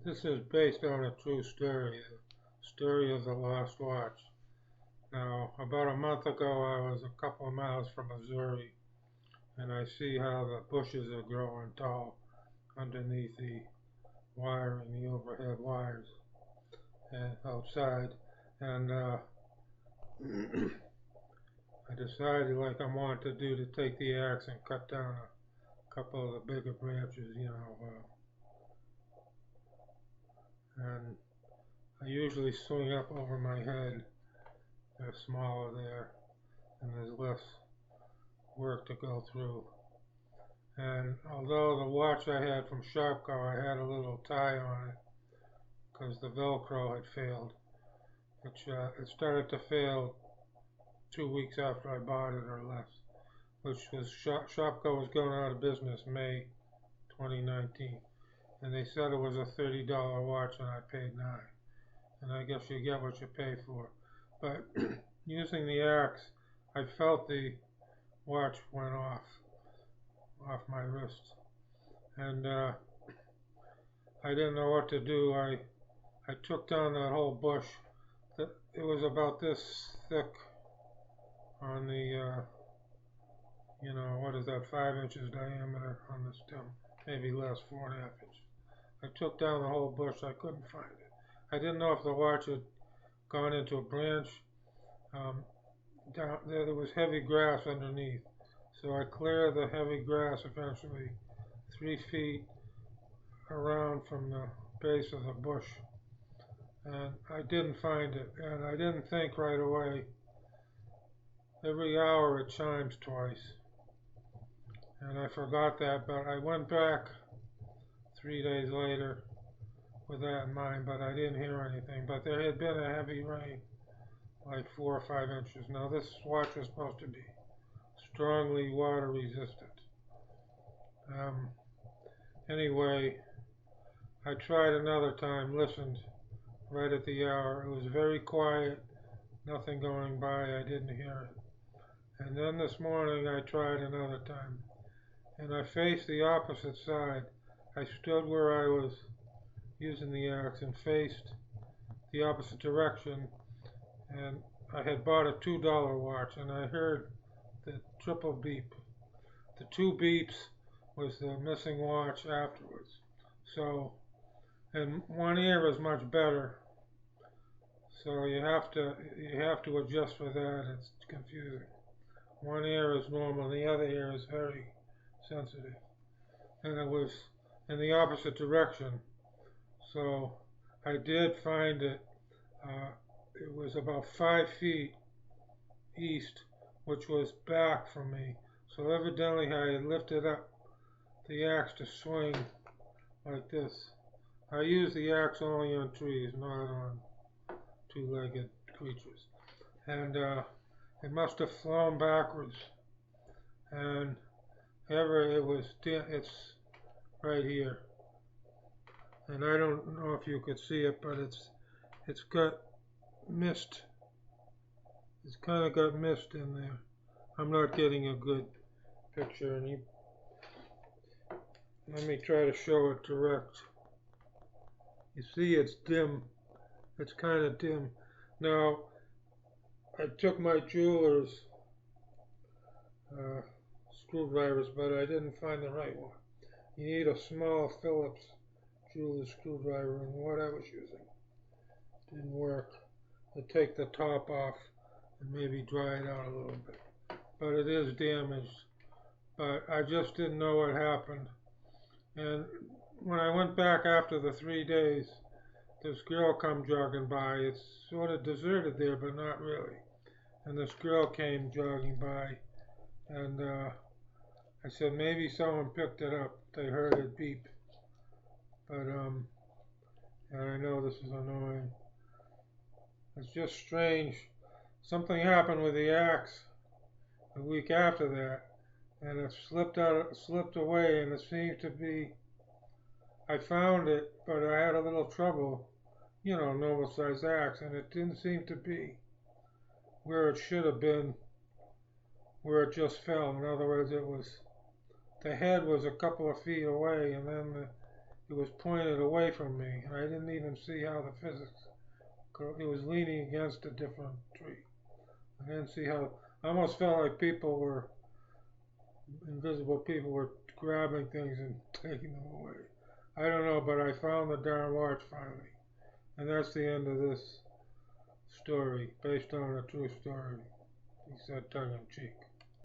This is based on a true story, the story of the lost watch. Now, about a month ago, I was a couple of miles from Missouri, and I see how the bushes are growing tall underneath the wiring, the overhead wires, and outside. And I decided, like I want to do, to take the axe and cut down a couple of the bigger branches, and I usually swing up over my head. They're smaller there, and there's less work to go through. And although the watch I had from Shopko, I had a little tie on it because the Velcro had failed. It started to fail 2 weeks after I bought it or less, which was Shopko was going out of business May 2019. And they said it was a $30 watch and I paid $9. And I guess you get what you pay for. But using the axe, I felt the watch went off my wrist, and I didn't know what to do. I took down that whole bush. It was about this thick on the what is that, 5 inches diameter on the stem, maybe less, 4.5 inches. I took down the whole bush. I couldn't find it. I didn't know if the watch had gone into a branch. Down there was heavy grass underneath, so I cleared the heavy grass eventually 3 feet around from the base of the bush, and I didn't find it, and I didn't think right away. Every hour it chimes twice, and I forgot that, but I went back 3 days later with that in mind, but I didn't hear anything. But there had been a heavy rain, like 4 or 5 inches. Now this watch was supposed to be strongly water resistant. Anyway, I tried another time, listened right at the hour. It was very quiet, nothing going by, I didn't hear it. And then this morning I tried another time, and I faced the opposite side. I stood where I was using the axe and faced the opposite direction, and I had bought a $2 watch, and I heard the triple beep. The 2 beeps was the missing watch afterwards. So, and one ear is much better, so you have to adjust for that. It's confusing. One ear is normal, the other ear is very sensitive, and it was in the opposite direction. So I did find it. It was about 5 feet east, which was back from me. So evidently I had lifted up the axe to swing like this. I use the axe only on trees, not on two-legged creatures. And it must have flown backwards. And it's right here. And I don't know if you could see it, but it's got mist. It's kind of got mist in there. I'm not getting a good picture, and let me try to show it direct. You see, it's dim. It's kind of dim. Now, I took my jeweler's screwdrivers, but I didn't find the right one. You need a small Phillips jeweler's screwdriver, and what I was using didn't work. To take the top off and maybe dry it out a little bit. But it is damaged. But I just didn't know what happened. And when I went back after the 3 days, this girl come jogging by. It's sort of deserted there, but not really. And this girl came jogging by, and I said maybe someone picked it up. They heard it beep. But and I know this is annoying. It's just strange. Something happened with the axe a week after that, and it slipped away, and it seemed to be. I found it, but I had a little trouble, normal size axe, and it didn't seem to be where it should have been, where it just fell. In other words, the head was a couple of feet away, and then it it was pointed away from me, and I didn't even see how the physics. It was leaning against a different tree. I didn't see how. I almost felt like invisible people were grabbing things and taking them away. I don't know, but I found the darn watch finally. And that's the end of this story, based on a true story, he said tongue in cheek.